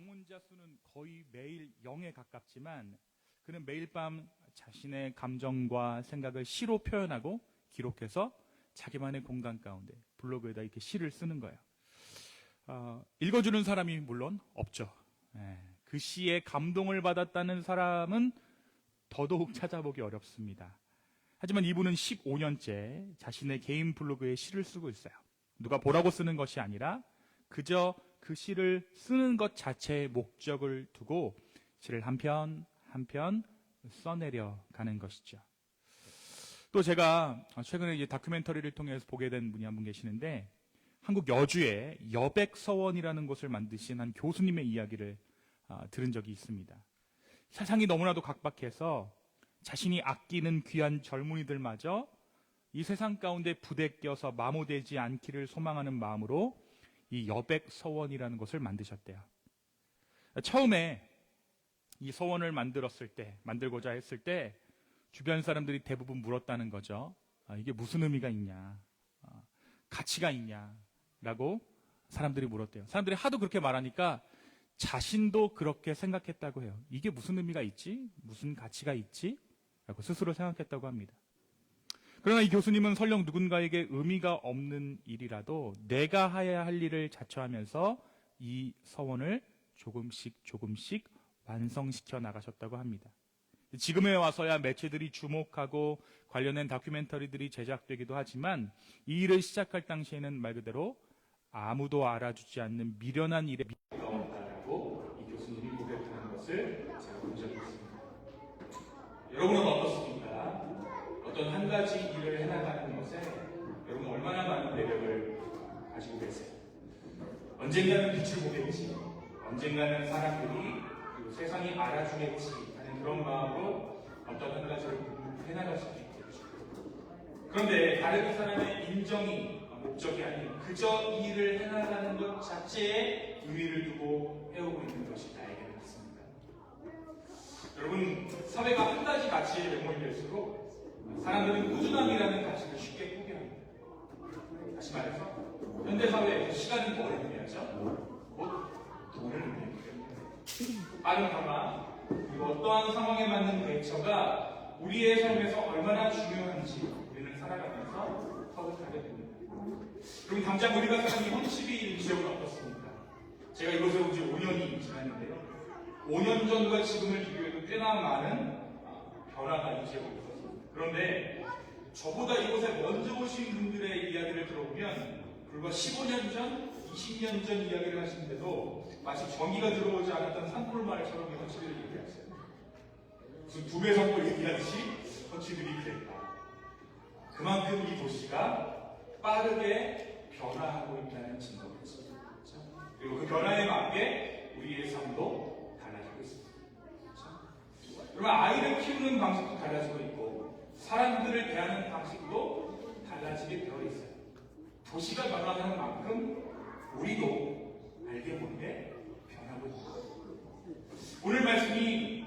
방문자 수는 거의 매일 0에 가깝지만 그는 매일 밤 자신의 감정과 생각을 시로 표현하고 기록해서 자기만의 공간 가운데 블로그에다 이렇게 시를 쓰는 거예요. 읽어주는 사람이 물론 없죠. 그 시에 감동을 받았다는 사람은 더더욱 찾아보기 어렵습니다. 하지만 이분은 15년째 자신의 개인 블로그에 시를 쓰고 있어요. 누가 보라고 쓰는 것이 아니라 그저 그 시를 쓰는 것 자체의 목적을 두고 시를 한 편 한 편 써내려 가는 것이죠. 또 제가 최근에 이제 다큐멘터리를 통해서 보게 된 분이 한 분 계시는데 한국 여주에 여백서원이라는 곳을 만드신 한 교수님의 이야기를 들은 적이 있습니다. 세상이 너무나도 각박해서 자신이 아끼는 귀한 젊은이들마저 이 세상 가운데 부대껴서 마모되지 않기를 소망하는 마음으로 이 여백서원이라는 곳을 만드셨대요. 처음에 이 서원을 만들고자 했을 때 주변 사람들이 대부분 물었다는 거죠. 이게 무슨 의미가 있냐, 가치가 있냐라고 사람들이 물었대요. 사람들이 하도 그렇게 말하니까 자신도 그렇게 생각했다고 해요. 이게 무슨 의미가 있지? 무슨 가치가 있지? 라고 스스로 생각했다고 합니다. 그러나 이 교수님은 설령 누군가에게 의미가 없는 일이라도 내가 해야 할 일을 자처하면서 이 서원을 조금씩 완성시켜 나가셨다고 합니다. 지금에 와서야 매체들이 주목하고 관련된 다큐멘터리들이 제작되기도 하지만 이 일을 시작할 당시에는 말 그대로 아무도 알아주지 않는 미련한 일에 미가 온다라고 이 교수님이 고백하는 것을 제가 본 적이 있습니다. 여러분은 어떻습니까? 어떤 한 가지 일을 해나가는 것에 여러분 얼마나 많은 매력을 가지고 계세요? 언젠가는 빛을 보겠지, 언젠가는 사람들이 그리고 세상이 알아주겠지 하는 그런 마음으로 어떤 한 가지를 해나갈 수도 있겠죠. 그런데 다른 사람의 인정이 목적이 아닌 그저 이 일을 해나가는 것 자체에 의미를 두고 해오고 있는 것이 나에게는 있습니다. 여러분, 사회가 한 가지 가치에 매몰될수록 사람들은 꾸준함이라는 가치를 쉽게 포기합니다. 다시 말해서 현대사회에서 시간은 뭘 의미하죠? 곧 돈을 의미합니다. 빠른 변화, 그리고 어떠한 상황에 맞는 대처가 우리의 삶에서 얼마나 중요한지 우리는 살아가면서 터득하게 됩니다. 그럼 당장 우리가 사는 이 홈12 지역은 어떻습니까? 제가 이곳에 온 지 5년이 지났는데요. 5년 전과 지금을 비교해도 꽤나 많은 변화가 이 지역에 있었습니다. 그런데 저보다 이곳에 먼저 오신 분들의 이야기를 들어보면 불과 15년 전, 20년 전 이야기를 하시는데도 마치 전기가 들어오지 않았던 산골마을처럼 이 헌치들이 얘기하세요. 무슨 두 배 속도 얘기하듯이 헌치들이 그랬다. 그만큼 이 도시가 빠르게 변화하고 있다는 증거겠죠. 그리고 그 변화에 맞게 우리의 삶도 달라지고 있습니다. 그러면 아이를 키우는 방식도 달라지고 있고 사람들을 대하는 방식도 달라지게 되어 있어요. 도시가 변화하는 만큼 우리도 알게 모르게 변하고 있습니다. 오늘 말씀이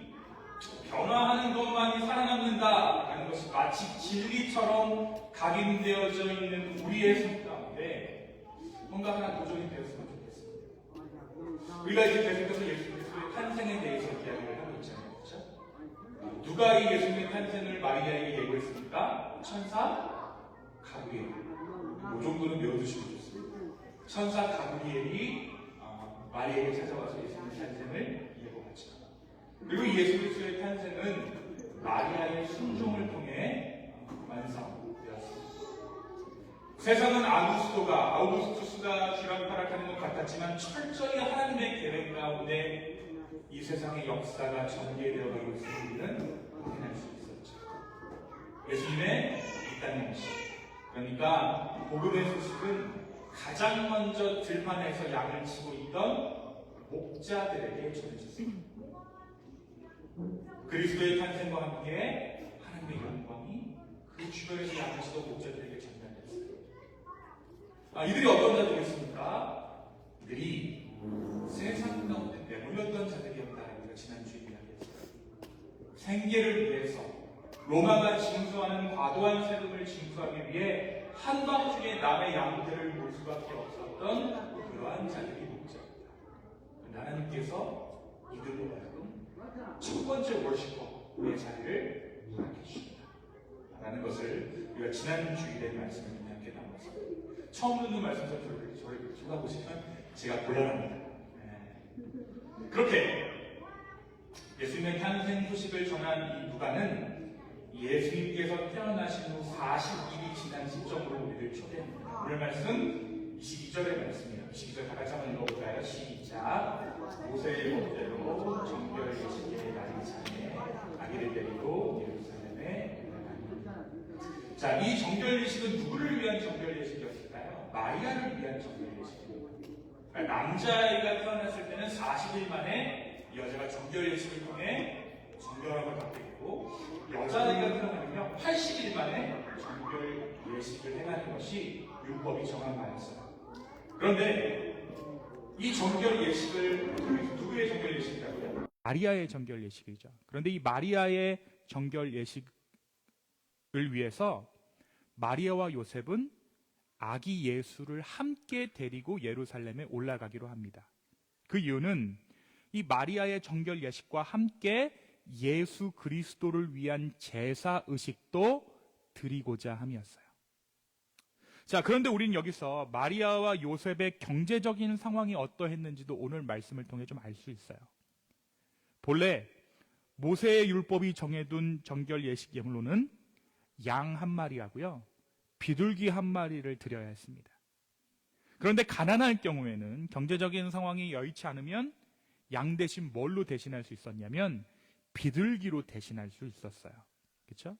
변화하는 것만이 살아남는다라는 것이 마치 진리처럼 각인되어져 있는 우리의 삶 가운데 뭔가 하나 도전이 되었으면 좋겠습니다. 우리가 이제 계속해서 예수 그리스도의 탄생에 대해서 이야기를 하고 있잖아요. 그렇죠? 누가 이 예수님의 탄생을 마리아에게 예고했습니까? 천사 가브리엘. 이 정도는 외워두시면 좋습니다. 천사 가브리엘이 마리아에게 찾아와서 예수님의 탄생을 예고하죠. 그리고 예수 그리스도의 탄생은 마리아의 순종을 통해 완성되었습니다. 세상은 아우구스투스가 쥐락펴락하는 것 같았지만 철저히 하나님의 계획 가운데 이 세상의 역사가 전개되어 가고 있음을 우리는 확인할 수 있었죠. 예수님의 이 땅의 음식, 그러니까 복음의 소식은 가장 먼저 들판에서 양을 치고 있던 목자들에게 전해졌습니다. 그리스도의 탄생과 함께 하나님의 영광이 그 주변에서 양을 치던 목자들에게 전달됐어요. 이들이 어떤 자들이었습니까? 이들이 세상 가운데 내몰렸던 자들이었다. 우리가 지난주에 이야기했어요. 생계를 위해서 로마가 징수하는 과도한 세금을 징수하기 위해 한밤중에 남의 양들을 볼 수밖에 없었던 그러한 자들이 목자입니다. 하나님께서 이들로 하여금 첫 번째 워시퍼의 자리를 허락해 주신다 라는 것을 우리가 지난 주일의 말씀을 통해 함께 나눴습니다. 처음 듣는 말씀처럼 저를 쳐다보시면 제가 곤란합니다. 그렇게 예수님의 탄생 소식을 전한 이 누가는 예수님께서 태어나신 후 40일이 지난 시점으로 우리를 초대합니다. 오늘 말씀 22절의 말씀이에요. 22절 다 같이 한번 읽어볼까요? 시작. 모세의 법대로 정결 예식의 날이 차에 아기를 데리고 예루살렘에 올라가니. 자, 이 정결 예식은 누구를 위한 정결 예식이었을까요? 마리아를 위한 정결 예식입니다. 그러니까 남자아이가 태어났을 때는 40일 만에 이 여자가 정결 예식을 통해 정결함을 받게 되고, 여자아이가 태어나면요 80일 만에 정결 예식을 행하는 것이 율법이 정한 바였어요. 그런데 이 정결 예식을 누구의 정결 예식이라고요? 마리아의 정결 예식이죠. 그런데 이 마리아의 정결 예식을 위해서 마리아와 요셉은 아기 예수를 함께 데리고 예루살렘에 올라가기로 합니다. 그 이유는 이 마리아의 정결 예식과 함께 예수 그리스도를 위한 제사 의식도 드리고자 함이었어요. 자, 그런데 우리는 여기서 마리아와 요셉의 경제적인 상황이 어떠했는지도 오늘 말씀을 통해 좀 알 수 있어요. 본래 모세의 율법이 정해둔 정결 예식 예물로는 양 한 마리하고요, 비둘기 한 마리를 드려야 했습니다. 그런데 가난할 경우에는, 경제적인 상황이 여의치 않으면 양 대신 뭘로 대신할 수 있었냐면 비둘기로 대신할 수 있었어요. 그렇죠?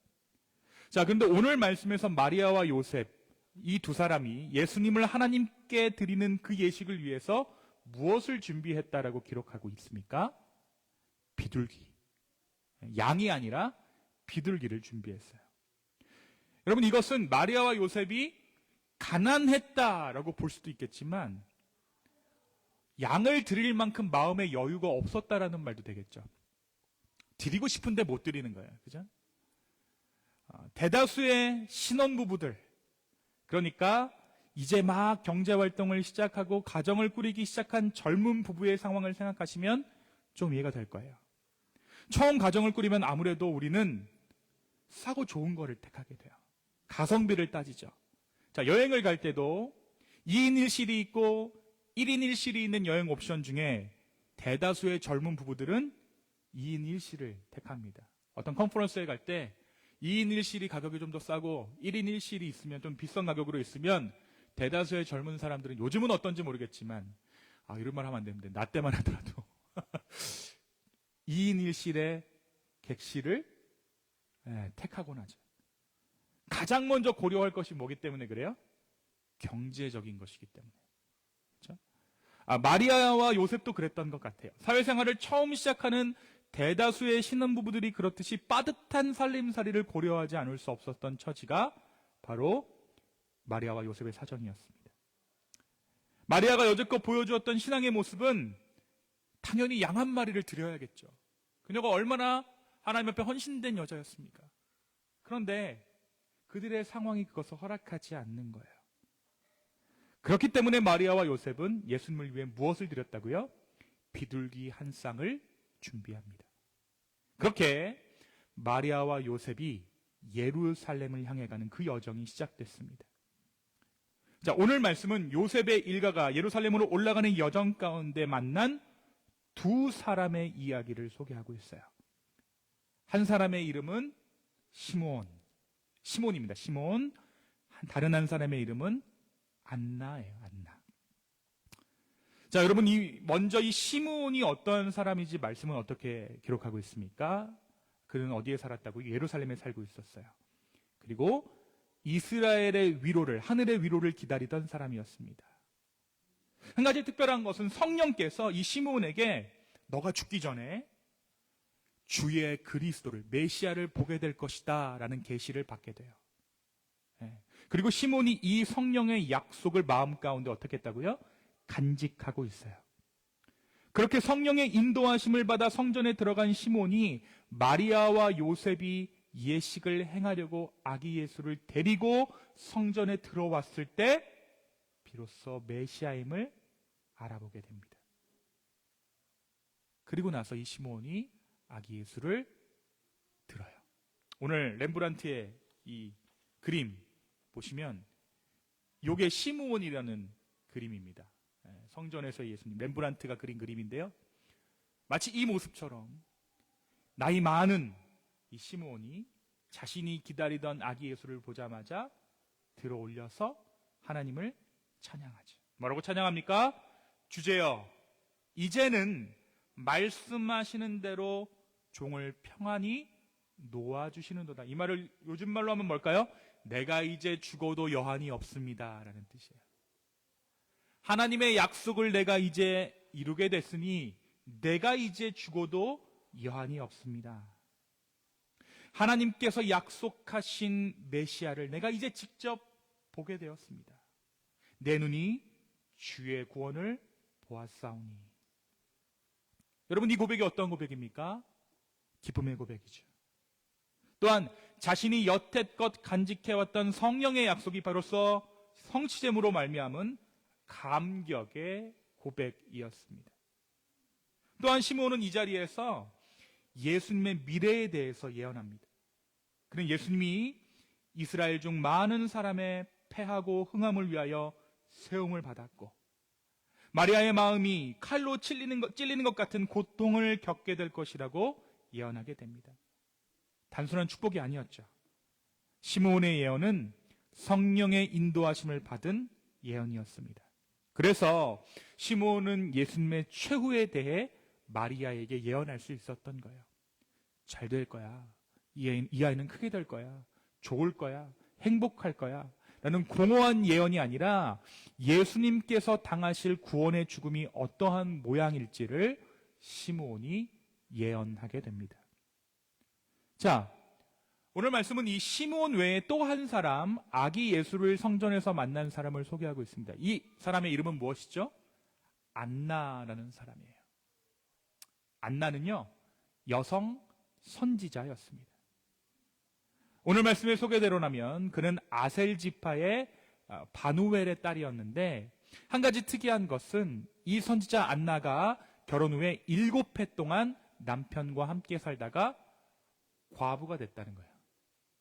자, 근데 오늘 말씀에서 마리아와 요셉, 이 두 사람이 예수님을 하나님께 드리는 그 예식을 위해서 무엇을 준비했다라고 기록하고 있습니까? 비둘기. 양이 아니라 비둘기를 준비했어요. 여러분, 이것은 마리아와 요셉이 가난했다라고 볼 수도 있겠지만 양을 드릴 만큼 마음의 여유가 없었다라는 말도 되겠죠. 드리고 싶은데 못 드리는 거예요. 그죠? 대다수의 신혼부부들, 그러니까 이제 막 경제활동을 시작하고 가정을 꾸리기 시작한 젊은 부부의 상황을 생각하시면 좀 이해가 될 거예요. 처음 가정을 꾸리면 아무래도 우리는 싸고 좋은 거를 택하게 돼요. 가성비를 따지죠. 자, 여행을 갈 때도 2인 1실이 있고 1인 1실이 있는 여행 옵션 중에 대다수의 젊은 부부들은 2인 1실을 택합니다. 어떤 컨퍼런스에 갈 때 2인 1실이 가격이 좀 더 싸고 1인 1실이 있으면 좀 비싼 가격으로 있으면 대다수의 젊은 사람들은, 요즘은 어떤지 모르겠지만, 이런 말 하면 안 되는데 나 때만 하더라도 2인 1실의 객실을 택하곤 하죠. 가장 먼저 고려할 것이 뭐기 때문에 그래요? 경제적인 것이기 때문에. 그렇죠? 마리아와 요셉도 그랬던 것 같아요. 사회생활을 처음 시작하는 대다수의 신혼부부들이 그렇듯이 빠듯한 살림살이를 고려하지 않을 수 없었던 처지가 바로 마리아와 요셉의 사정이었습니다. 마리아가 여태껏 보여주었던 신앙의 모습은 당연히 양 한 마리를 드려야겠죠. 그녀가 얼마나 하나님 앞에 헌신된 여자였습니까? 그런데 그들의 상황이 그것을 허락하지 않는 거예요. 그렇기 때문에 마리아와 요셉은 예수님을 위해 무엇을 드렸다고요? 비둘기 한 쌍을 준비합니다. 그렇게 마리아와 요셉이 예루살렘을 향해 가는 그 여정이 시작됐습니다. 자, 오늘 말씀은 요셉의 일가가 예루살렘으로 올라가는 여정 가운데 만난 두 사람의 이야기를 소개하고 있어요. 한 사람의 이름은 시몬입니다. 시몬. 다른 한 사람의 이름은 안나예요. 안나. 자, 여러분, 먼저 이 시몬이 어떤 사람인지 말씀은 어떻게 기록하고 있습니까? 그는 어디에 살았다고? 예루살렘에 살고 있었어요. 그리고 이스라엘의 위로를, 하늘의 위로를 기다리던 사람이었습니다. 한 가지 특별한 것은 성령께서 이 시몬에게 너가 죽기 전에 주의 그리스도를, 메시아를 보게 될 것이다 라는 계시를 받게 돼요. 그리고 시몬이 이 성령의 약속을 마음 가운데 어떻게 했다고요? 간직하고 있어요. 그렇게 성령의 인도하심을 받아 성전에 들어간 시몬이 마리아와 요셉이 예식을 행하려고 아기 예수를 데리고 성전에 들어왔을 때 비로소 메시아임을 알아보게 됩니다. 그리고 나서 이 시므온이 아기 예수를 들어요. 오늘 렘브란트의 이 그림 보시면 요게 시므온이라는 그림입니다. 성전에서 예수님, 렘브란트가 그린 그림인데요. 마치 이 모습처럼 나이 많은 이 시므온이 자신이 기다리던 아기 예수를 보자마자 들어 올려서 하나님을 찬양하죠. 뭐라고 찬양합니까? 주제여, 이제는 말씀하시는 대로 종을 평안히 놓아주시는도다. 이 말을 요즘 말로 하면 뭘까요? 내가 이제 죽어도 여한이 없습니다 라는 뜻이에요. 하나님의 약속을 내가 이제 이루게 됐으니 내가 이제 죽어도 여한이 없습니다. 하나님께서 약속하신 메시아를 내가 이제 직접 보게 되었습니다. 내 눈이 주의 구원을 보았사오니. 여러분, 이 고백이 어떤 고백입니까? 기쁨의 고백이죠. 또한 자신이 여태껏 간직해왔던 성령의 약속이 바로서 성취됨으로 말미암은 감격의 고백이었습니다. 또한 시므온은 이 자리에서 예수님의 미래에 대해서 예언합니다. 그는 예수님이 이스라엘 중 많은 사람의 패하고 흥함을 위하여 세움을 받았고 마리아의 마음이 칼로 찔리는 것 같은 고통을 겪게 될 것이라고 예언하게 됩니다. 단순한 축복이 아니었죠. 시므온의 예언은 성령의 인도하심을 받은 예언이었습니다. 그래서 시므온은 예수님의 최후에 대해 마리아에게 예언할 수 있었던 거예요. 잘 될 거야. 이 아이는 크게 될 거야. 좋을 거야. 행복할 거야. 라는 공허한 예언이 아니라 예수님께서 당하실 구원의 죽음이 어떠한 모양일지를 시므온이 예언하게 됩니다. 자, 오늘 말씀은 이 시므온 외에 또 한 사람, 아기 예수를 성전에서 만난 사람을 소개하고 있습니다. 이 사람의 이름은 무엇이죠? 안나라는 사람이에요. 안나는요, 여성 선지자였습니다. 오늘 말씀의 소개대로라면 그는 아셀 지파의 바누엘의 딸이었는데, 한 가지 특이한 것은 이 선지자 안나가 결혼 후에 7해 동안 남편과 함께 살다가 과부가 됐다는 거예요.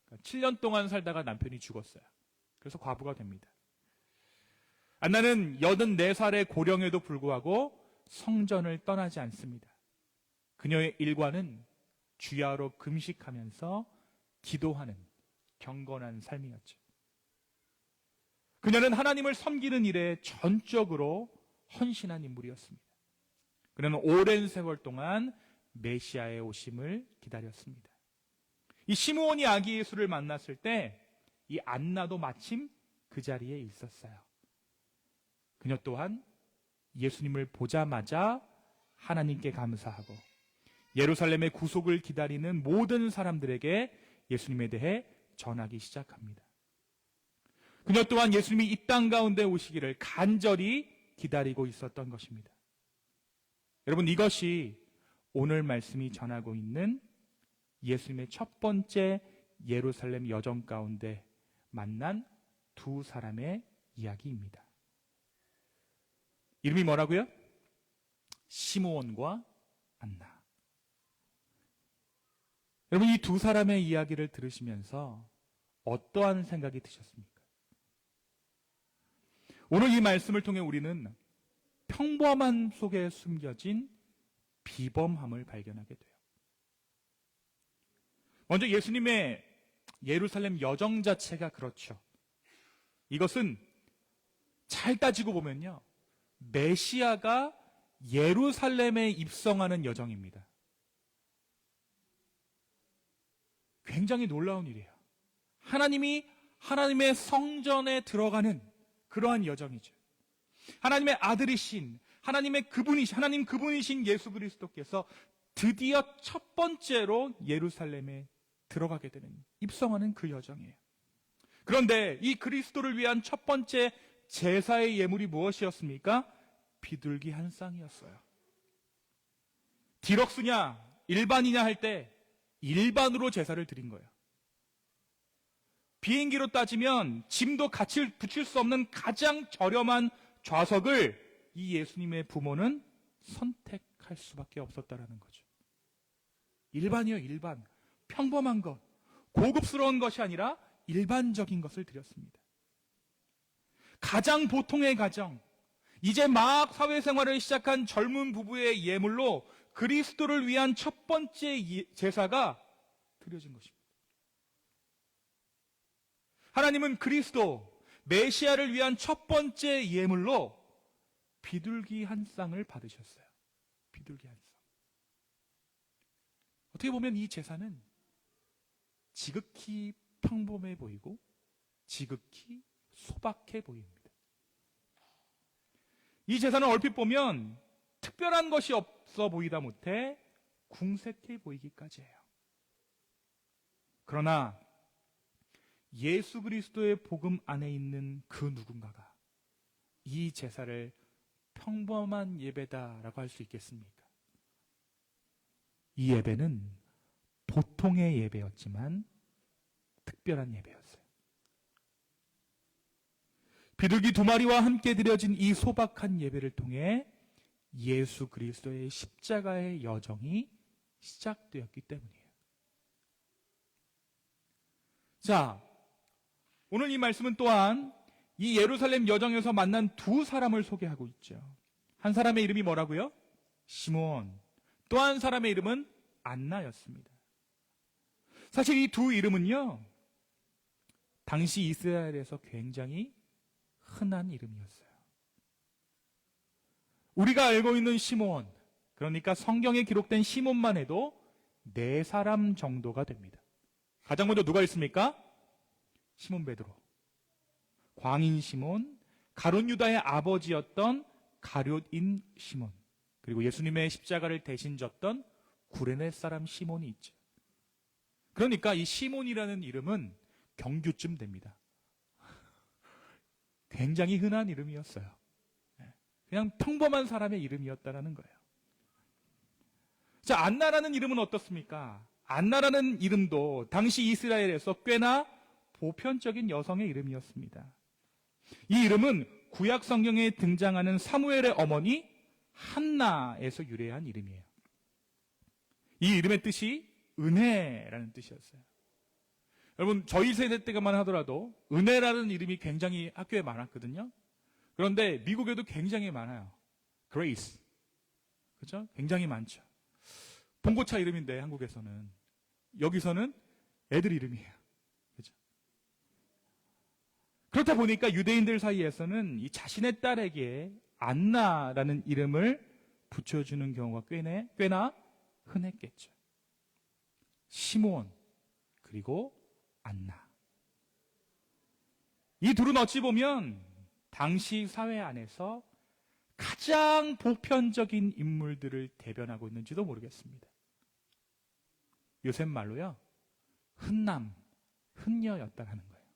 그러니까 7년 동안 살다가 남편이 죽었어요. 그래서 과부가 됩니다. 안나는 84살의 고령에도 불구하고 성전을 떠나지 않습니다. 그녀의 일과는 주야로 금식하면서 기도하는 경건한 삶이었죠. 그녀는 하나님을 섬기는 일에 전적으로 헌신한 인물이었습니다. 그녀는 오랜 세월 동안 메시아의 오심을 기다렸습니다. 이 시므온이 아기 예수를 만났을 때 이 안나도 마침 그 자리에 있었어요. 그녀 또한 예수님을 보자마자 하나님께 감사하고 예루살렘의 구속을 기다리는 모든 사람들에게 예수님에 대해 전하기 시작합니다. 그녀 또한 예수님이 이 땅 가운데 오시기를 간절히 기다리고 있었던 것입니다. 여러분, 이것이 오늘 말씀이 전하고 있는 예수님의 첫 번째 예루살렘 여정 가운데 만난 두 사람의 이야기입니다. 이름이 뭐라고요? 시므온과 안나. 여러분, 이 두 사람의 이야기를 들으시면서 어떠한 생각이 드셨습니까? 오늘 이 말씀을 통해 우리는 평범함 속에 숨겨진 비범함을 발견하게 돼요. 먼저 예수님의 예루살렘 여정 자체가 그렇죠. 이것은 잘 따지고 보면요, 메시아가 예루살렘에 입성하는 여정입니다. 굉장히 놀라운 일이에요. 하나님이 하나님의 성전에 들어가는 그러한 여정이죠. 하나님의 아들이신 하나님 그분이신 예수 그리스도께서 드디어 첫 번째로 예루살렘에 들어가게 되는, 입성하는 그 여정이에요. 그런데 이 그리스도를 위한 첫 번째 제사의 예물이 무엇이었습니까? 비둘기 한 쌍이었어요. 디럭스냐 일반이냐 할 때 일반으로 제사를 드린 거예요. 비행기로 따지면 짐도 같이 붙일 수 없는 가장 저렴한 좌석을 이 예수님의 부모는 선택하셨어요. 할 수밖에 없었다라는 거죠. 일반이요, 일반. 평범한 것, 고급스러운 것이 아니라 일반적인 것을 드렸습니다. 가장 보통의 가정, 이제 막 사회생활을 시작한 젊은 부부의 예물로 그리스도를 위한 첫 번째 제사가 드려진 것입니다. 하나님은 그리스도, 메시아를 위한 첫 번째 예물로 비둘기 한 쌍을 받으셨어요. 비둘기 한 쌍. 어떻게 보면 이 제사는 지극히 평범해 보이고 지극히 소박해 보입니다. 이 제사는 얼핏 보면 특별한 것이 없어 보이다 못해 궁색해 보이기까지 해요. 그러나 예수 그리스도의 복음 안에 있는 그 누군가가 이 제사를 평범한 예배다라고 할 수 있겠습니까? 이 예배는 보통의 예배였지만 특별한 예배였어요. 비둘기 2마리와 함께 드려진 이 소박한 예배를 통해 예수 그리스도의 십자가의 여정이 시작되었기 때문이에요. 자, 오늘 이 말씀은 또한 이 예루살렘 여정에서 만난 두 사람을 소개하고 있죠. 한 사람의 이름이 뭐라고요? 시므온. 또 한 사람의 이름은 안나였습니다. 사실 이 두 이름은요, 당시 이스라엘에서 굉장히 흔한 이름이었어요. 우리가 알고 있는 시므온, 그러니까 성경에 기록된 시몬만 해도 4사람 정도가 됩니다. 가장 먼저 누가 있습니까? 시몬 베드로, 광인 시몬, 가룟 유다의 아버지였던 가룟인 시몬, 그리고 예수님의 십자가를 대신 졌던 구레네 사람 시몬이 있죠. 그러니까 이 시몬이라는 이름은 경주쯤 됩니다. 굉장히 흔한 이름이었어요. 그냥 평범한 사람의 이름이었다라는 거예요. 자, 안나라는 이름은 어떻습니까? 안나라는 이름도 당시 이스라엘에서 꽤나 보편적인 여성의 이름이었습니다. 이 이름은 구약 성경에 등장하는 사무엘의 어머니 한나에서 유래한 이름이에요. 이 이름의 뜻이 은혜라는 뜻이었어요. 여러분, 저희 세대 때만 하더라도 은혜라는 이름이 굉장히 학교에 많았거든요. 그런데 미국에도 굉장히 많아요. 그레이스. 그렇죠? 굉장히 많죠. 봉고차 이름인데 한국에서는, 여기서는 애들 이름이에요. 그렇죠? 그렇다 보니까 유대인들 사이에서는 이 자신의 딸에게 안나라는 이름을 붙여주는 경우가 꽤나 흔했겠죠. 시므온 그리고 안나. 이 둘은 어찌 보면 당시 사회 안에서 가장 보편적인 인물들을 대변하고 있는지도 모르겠습니다. 요새 말로요, 흔남, 흔녀였다라는 거예요.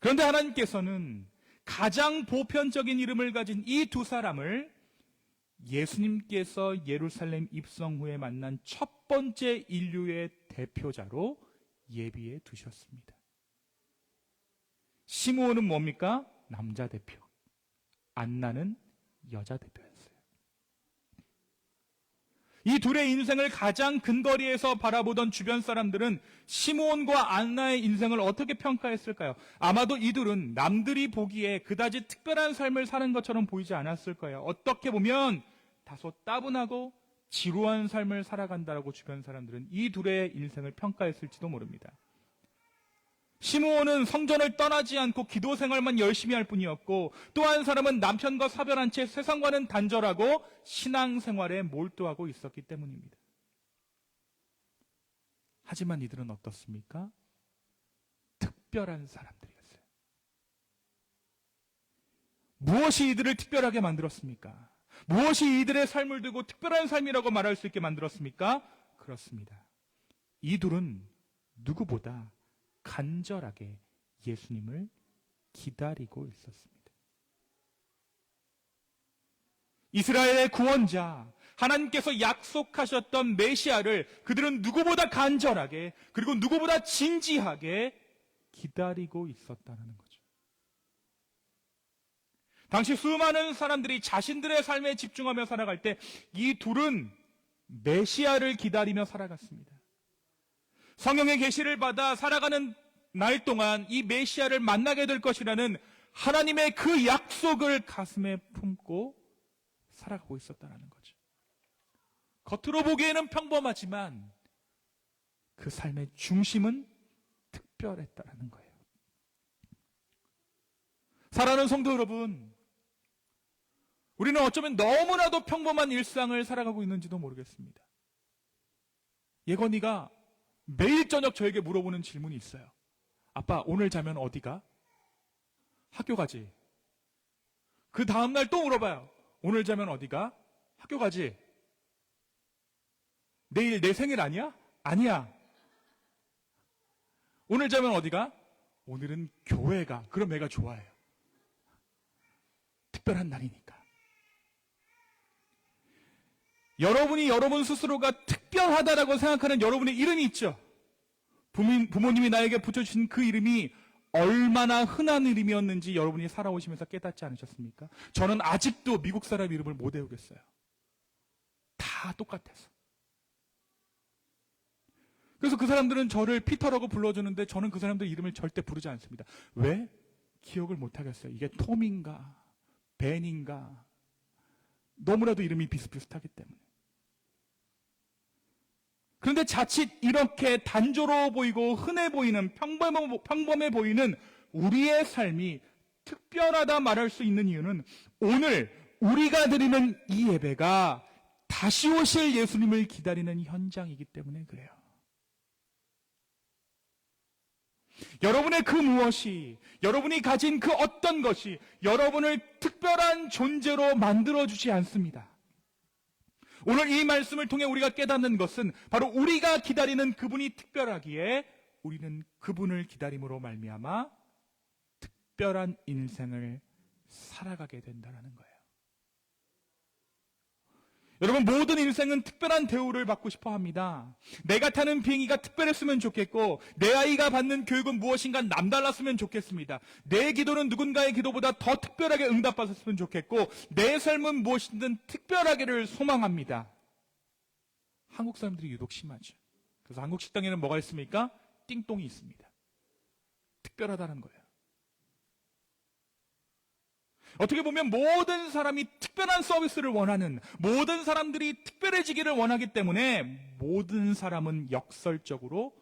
그런데 하나님께서는 가장 보편적인 이름을 가진 이 두 사람을 예수님께서 예루살렘 입성 후에 만난 첫 번째 인류의 대표자로 예비해 두셨습니다. 시므온은 뭡니까? 남자 대표. 안나는 여자 대표였어요. 이 둘의 인생을 가장 근거리에서 바라보던 주변 사람들은 시므온과 안나의 인생을 어떻게 평가했을까요? 아마도 이 둘은 남들이 보기에 그다지 특별한 삶을 사는 것처럼 보이지 않았을 거예요. 어떻게 보면 다소 따분하고 지루한 삶을 살아간다라고 주변 사람들은 이 둘의 인생을 평가했을지도 모릅니다. 시므온은 성전을 떠나지 않고 기도 생활만 열심히 할 뿐이었고, 또 한 사람은 남편과 사별한 채 세상과는 단절하고 신앙생활에 몰두하고 있었기 때문입니다. 하지만 이들은 어떻습니까? 특별한 사람들이었어요. 무엇이 이들을 특별하게 만들었습니까? 무엇이 이들의 삶을 두고 특별한 삶이라고 말할 수 있게 만들었습니까? 그렇습니다. 이 둘은 누구보다 간절하게 예수님을 기다리고 있었습니다. 이스라엘의 구원자, 하나님께서 약속하셨던 메시아를 그들은 누구보다 간절하게, 그리고 누구보다 진지하게 기다리고 있었다는 거죠. 당시 수많은 사람들이 자신들의 삶에 집중하며 살아갈 때 이 둘은 메시아를 기다리며 살아갔습니다. 성경의 계시를 받아 살아가는 날 동안 이 메시아를 만나게 될 것이라는 하나님의 그 약속을 가슴에 품고 살아가고 있었다는 거죠. 겉으로 보기에는 평범하지만 그 삶의 중심은 특별했다는 거예요. 사랑하는 성도 여러분, 우리는 어쩌면 너무나도 평범한 일상을 살아가고 있는지도 모르겠습니다. 예건이가 매일 저녁 저에게 물어보는 질문이 있어요. 아빠, 오늘 자면 어디가? 학교 가지. 그 다음날 또 물어봐요. 오늘 자면 어디가? 학교 가지. 내일 내 생일 아니야? 아니야. 오늘 자면 어디가? 오늘은 교회 가. 그럼 애가 좋아해요. 특별한 날이니까. 여러분이 여러분 스스로가 특별하다라고 생각하는 여러분의 이름이 있죠. 부모님이 나에게 붙여주신 그 이름이 얼마나 흔한 이름이었는지 여러분이 살아오시면서 깨닫지 않으셨습니까? 저는 아직도 미국 사람 이름을 못 외우겠어요. 다 똑같아서. 그래서 그 사람들은 저를 피터라고 불러주는데 저는 그 사람들 이름을 절대 부르지 않습니다. 왜? 기억을 못 하겠어요. 이게 톰인가 벤인가 너무나도 이름이 비슷비슷하기 때문에. 그런데 자칫 이렇게 단조로워 보이고 흔해 보이는 평범해 보이는 우리의 삶이 특별하다 말할 수 있는 이유는 오늘 우리가 드리는 이 예배가 다시 오실 예수님을 기다리는 현장이기 때문에 그래요. 여러분의 그 무엇이, 여러분이 가진 그 어떤 것이 여러분을 특별한 존재로 만들어주지 않습니다. 오늘 이 말씀을 통해 우리가 깨닫는 것은 바로 우리가 기다리는 그분이 특별하기에 우리는 그분을 기다림으로 말미암아 특별한 인생을 살아가게 된다는 거예요. 여러분, 모든 인생은 특별한 대우를 받고 싶어 합니다. 내가 타는 비행기가 특별했으면 좋겠고 내 아이가 받는 교육은 무엇인가 남달랐으면 좋겠습니다. 내 기도는 누군가의 기도보다 더 특별하게 응답받았으면 좋겠고 내 삶은 무엇이든 특별하기를 소망합니다. 한국 사람들이 유독 심하죠. 그래서 한국 식당에는 뭐가 있습니까? 띵똥이 있습니다. 특별하다는 거예요. 어떻게 보면 모든 사람이 특별한 서비스를 원하는, 모든 사람들이 특별해지기를 원하기 때문에 모든 사람은 역설적으로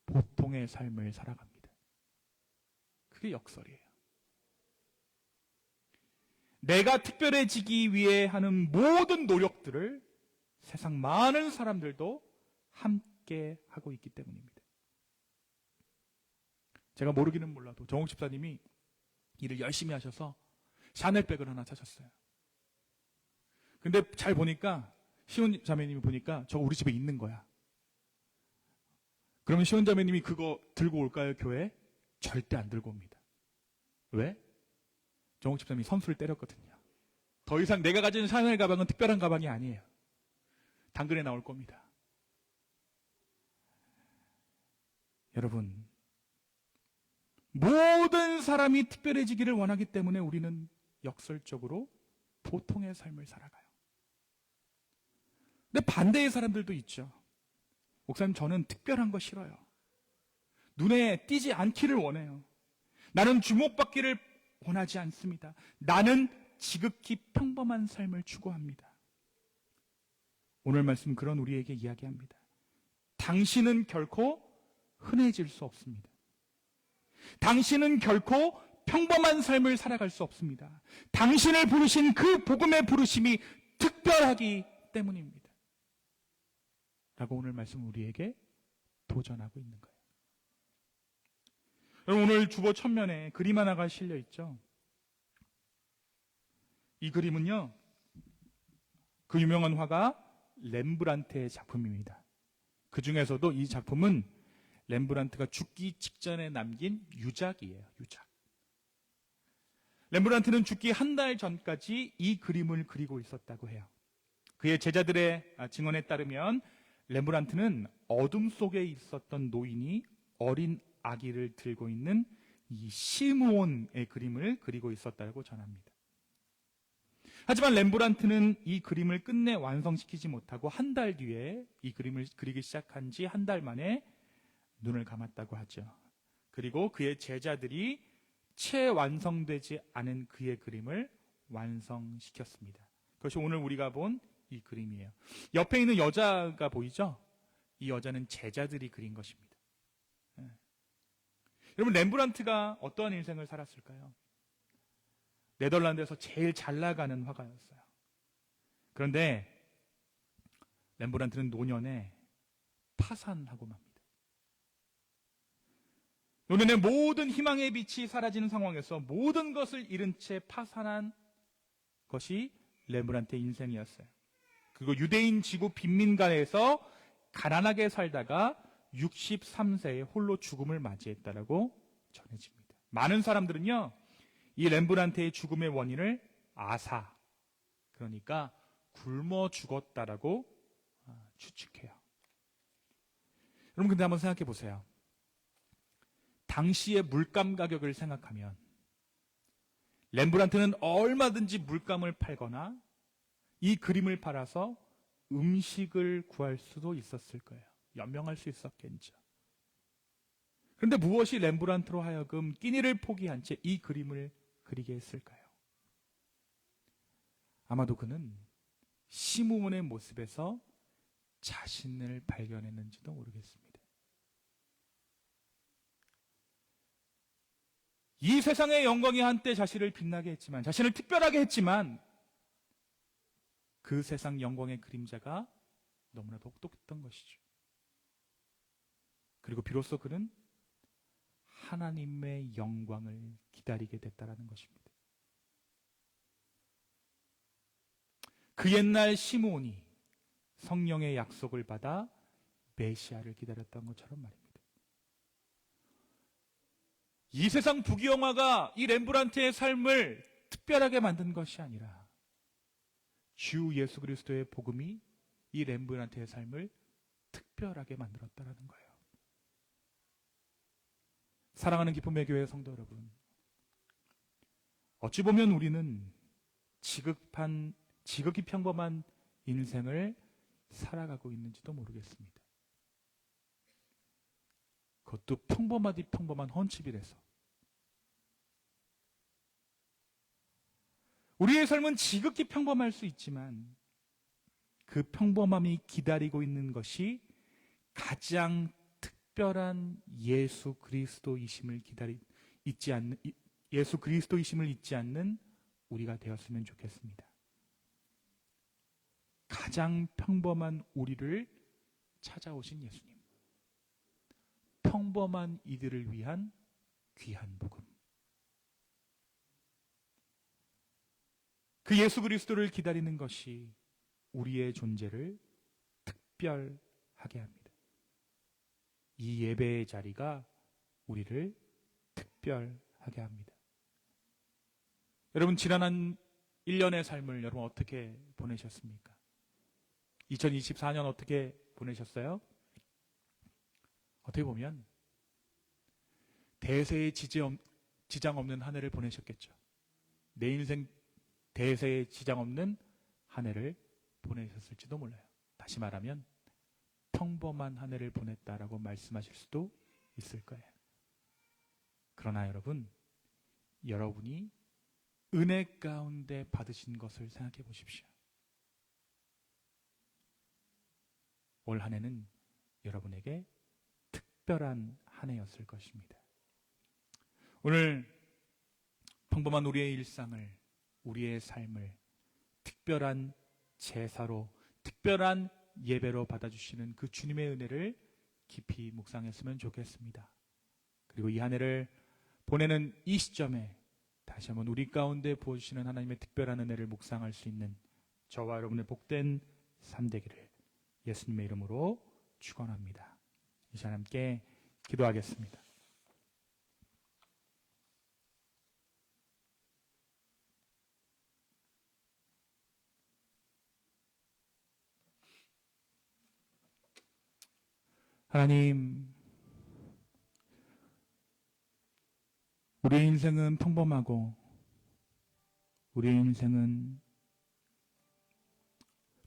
보통의 삶을 살아갑니다. 그게 역설이에요. 내가 특별해지기 위해 하는 모든 노력들을 세상 많은 사람들도 함께 하고 있기 때문입니다. 제가 모르기는 몰라도 정옥 집사님이 일을 열심히 하셔서 샤넬백을 하나 사셨어요. 근데 잘 보니까 시온 자매님이 보니까 저거 우리 집에 있는 거야. 그러면 시온 자매님이 그거 들고 올까요, 교회에? 절대 안 들고 옵니다. 왜? 정옥 집사님이 선수를 때렸거든요. 더 이상 내가 가진 샤넬 가방은 특별한 가방이 아니에요. 당근에 나올 겁니다. 여러분, 모든 사람이 특별해지기를 원하기 때문에 우리는 역설적으로 보통의 삶을 살아가요. 근데 반대의 사람들도 있죠. 목사님, 저는 특별한 거 싫어요. 눈에 띄지 않기를 원해요. 나는 주목받기를 원하지 않습니다. 나는 지극히 평범한 삶을 추구합니다. 오늘 말씀 그런 우리에게 이야기합니다. 당신은 결코 흔해질 수 없습니다. 당신은 결코 평범한 삶을 살아갈 수 없습니다. 당신을 부르신 그 복음의 부르심이 특별하기 때문입니다. 라고 오늘 말씀 우리에게 도전하고 있는 거예요. 여러분, 오늘 주보 천면에 그림 하나가 실려 있죠. 이 그림은요, 그 유명한 화가 렘브란트의 작품입니다. 그 중에서도 이 작품은 렘브란트가 죽기 직전에 남긴 유작이에요. 유작. 렘브란트는 죽기 한 달 전까지 이 그림을 그리고 있었다고 해요. 그의 제자들의 증언에 따르면 렘브란트는 어둠 속에 있었던 노인이 어린 아기를 들고 있는 이 시므온의 그림을 그리고 있었다고 전합니다. 하지만 렘브란트는 이 그림을 끝내 완성시키지 못하고 한 달 뒤에 이 그림을 그리기 시작한 지 한 달 만에 눈을 감았다고 하죠. 그리고 그의 제자들이 채 완성되지 않은 그의 그림을 완성시켰습니다. 그것이 오늘 우리가 본 이 그림이에요. 옆에 있는 여자가 보이죠? 이 여자는 제자들이 그린 것입니다. 여러분, 렘브란트가 어떠한 인생을 살았을까요? 네덜란드에서 제일 잘 나가는 화가였어요. 그런데 렘브란트는 노년에 파산하고 맙니다. 노년에 모든 희망의 빛이 사라지는 상황에서 모든 것을 잃은 채 파산한 것이 렘브란트의 인생이었어요. 그리고 유대인 지구 빈민가에서 가난하게 살다가 63세에 홀로 죽음을 맞이했다라고 전해집니다. 많은 사람들은요, 이 렘브란트의 죽음의 원인을 아사, 그러니까 굶어 죽었다라고 추측해요. 여러분, 근데 한번 생각해 보세요. 당시의 물감 가격을 생각하면 렘브란트는 얼마든지 물감을 팔거나 이 그림을 팔아서 음식을 구할 수도 있었을 거예요. 연명할 수 있었겠죠. 그런데 무엇이 렘브란트로 하여금 끼니를 포기한 채 이 그림을 그리게 했을까요? 아마도 그는 시므온의 모습에서 자신을 발견했는지도 모르겠습니다. 이 세상의 영광이 한때 자신을 빛나게 했지만, 자신을 특별하게 했지만, 그 세상 영광의 그림자가 너무나도 혹독했던 것이죠. 그리고 비로소 그는 하나님의 영광을 기다리게 됐다라는 것입니다. 그 옛날 시므온이 성령의 약속을 받아 메시아를 기다렸던 것처럼 말입니다. 이 세상 부귀영화가 이 렘브란트의 삶을 특별하게 만든 것이 아니라 주 예수 그리스도의 복음이 이 렘브란트의 삶을 특별하게 만들었다는 거예요. 사랑하는 기쁨의 교회 성도 여러분, 어찌 보면 우리는 지극히 평범한 인생을 살아가고 있는지도 모르겠습니다. 그것도 평범하디 평범한 헌치빌에서. 우리의 삶은 지극히 평범할 수 있지만 그 평범함이 기다리고 있는 것이 가장 특별한 예수 그리스도이심을 잊지 않는 우리가 되었으면 좋겠습니다. 가장 평범한 우리를 찾아오신 예수님, 평범한 이들을 위한 귀한 복음, 그 예수 그리스도를 기다리는 것이 우리의 존재를 특별하게 합니다. 이 예배의 자리가 우리를 특별하게 합니다. 여러분, 지난 한 1년의 삶을 여러분 어떻게 보내셨습니까? 2024년 어떻게 보내셨어요? 어떻게 보면 대세에 지장 없는 한 해를 보내셨겠죠. 내 인생 대세에 지장 없는 한 해를 보내셨을지도 몰라요. 다시 말하면 평범한 한 해를 보냈다라고 말씀하실 수도 있을 거예요. 그러나 여러분이 은혜 가운데 받으신 것을 생각해 보십시오. 올 한 해는 여러분에게 특별한 한 해였을 것입니다. 오늘 평범한 우리의 일상을, 우리의 삶을 특별한 제사로, 특별한 예배로 받아주시는 그 주님의 은혜를 깊이 묵상했으면 좋겠습니다. 그리고 이 한 해를 보내는 이 시점에 다시 한번 우리 가운데 부어주시는 하나님의 특별한 은혜를 묵상할 수 있는 저와 여러분의 복된 삶 되기를 예수님의 이름으로 축원합니다. 이 시간 함께 기도하겠습니다. 하나님, 우리의 인생은 평범하고 우리의 인생은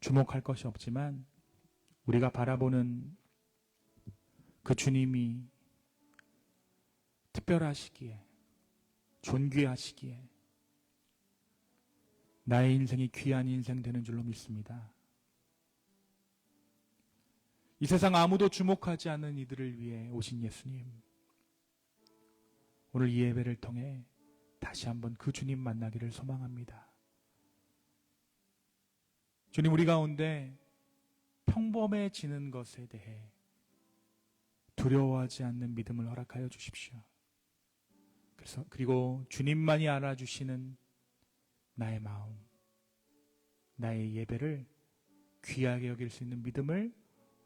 주목할 것이 없지만 우리가 바라보는 그 주님이 특별하시기에, 존귀하시기에 나의 인생이 귀한 인생 되는 줄로 믿습니다. 이 세상 아무도 주목하지 않는 이들을 위해 오신 예수님, 오늘 이 예배를 통해 다시 한번 그 주님 만나기를 소망합니다. 주님, 우리 가운데 평범해지는 것에 대해 두려워하지 않는 믿음을 허락하여 주십시오. 그리고 주님만이 알아주시는 나의 마음, 나의 예배를 귀하게 여길 수 있는 믿음을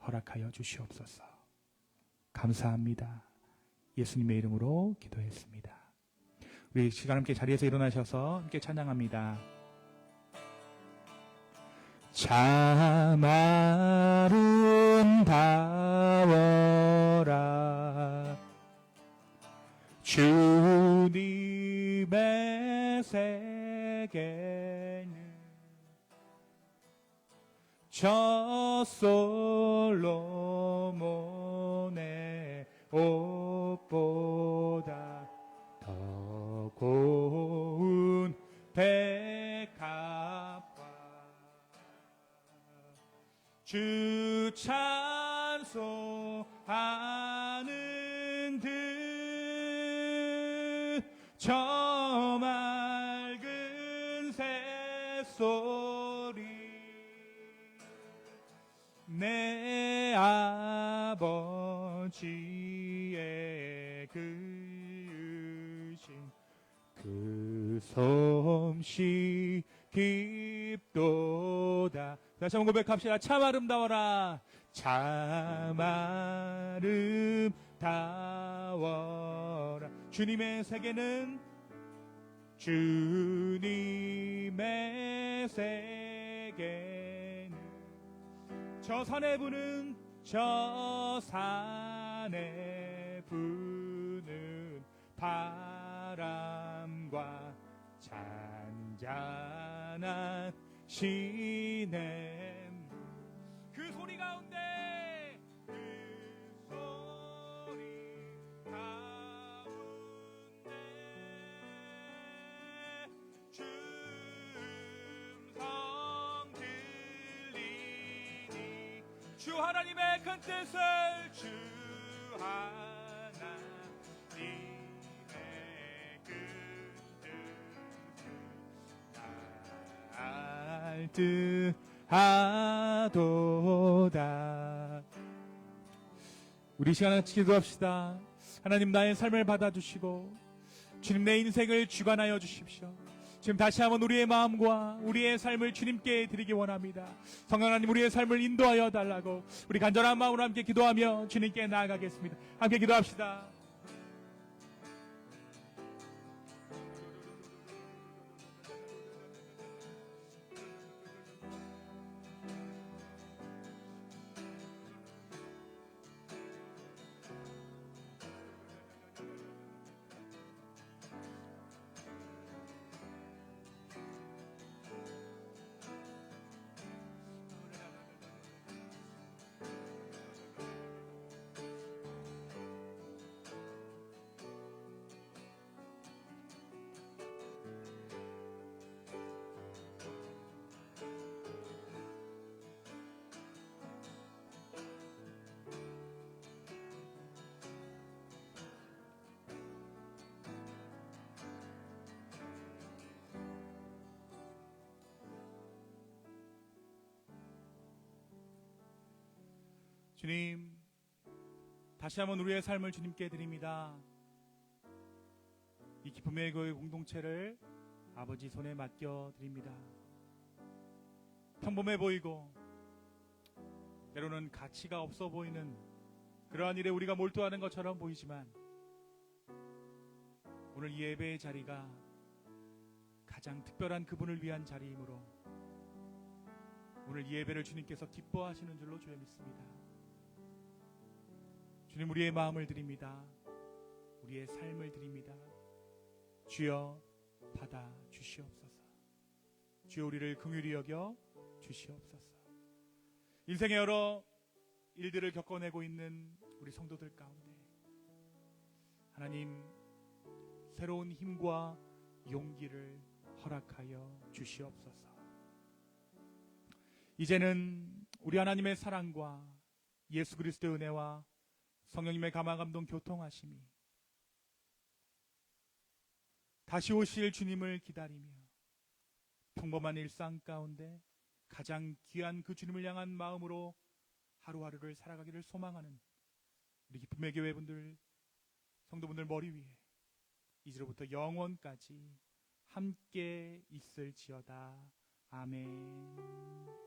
허락하여 주시옵소서. 감사합니다. 예수님의 이름으로 기도했습니다. 우리 시간 함께 자리에서 일어나셔서 함께 찬양합니다. 참 아름다워라 주님의 세계는 저 솔로몬의 옷보다 더 고운 백합과 주 찬송하는 듯 저 맑은 새소리 내 아버지의 그으신 그 솜씨 깊도다. 다시 한번 고백합시다. 참 아름다워라. 참 아름다워라. 주님의 세계는 주님의 세계는 저 산에 부는 저 산에 부는 바람과 잔잔한 시냇 그 소리 가운데 그 소리 가운데 춤성 들리니 주 하나님의 큰 뜻을 주 하나님의 큰 뜻을 알듯하도다. 우리 시간 같이 기도합시다. 하나님, 나의 삶을 받아주시고 주님, 내 인생을 주관하여 주십시오. 지금 다시 한번 우리의 마음과 우리의 삶을 주님께 드리기 원합니다. 성령 하나님, 우리의 삶을 인도하여 달라고 우리 간절한 마음으로 함께 기도하며 주님께 나아가겠습니다. 함께 기도합시다. 주님, 다시 한번 우리의 삶을 주님께 드립니다. 이 기쁨의 교회 공동체를 아버지 손에 맡겨 드립니다. 평범해 보이고 때로는 가치가 없어 보이는 그러한 일에 우리가 몰두하는 것처럼 보이지만 오늘 이 예배의 자리가 가장 특별한 그분을 위한 자리이므로 오늘 이 예배를 주님께서 기뻐하시는 줄로 주여 믿습니다. 주님, 우리의 마음을 드립니다. 우리의 삶을 드립니다. 주여 받아 주시옵소서. 주여 우리를 긍휼히 여겨 주시옵소서. 인생의 여러 일들을 겪어내고 있는 우리 성도들 가운데 하나님 새로운 힘과 용기를 허락하여 주시옵소서. 이제는 우리 하나님의 사랑과 예수 그리스도의 은혜와 성령님의 감화 감동 교통하심이 다시 오실 주님을 기다리며 평범한 일상 가운데 가장 귀한 그 주님을 향한 마음으로 하루하루를 살아가기를 소망하는 우리 기쁨의 교회분들, 성도분들 머리 위에 이제로부터 영원까지 함께 있을지어다. 아멘.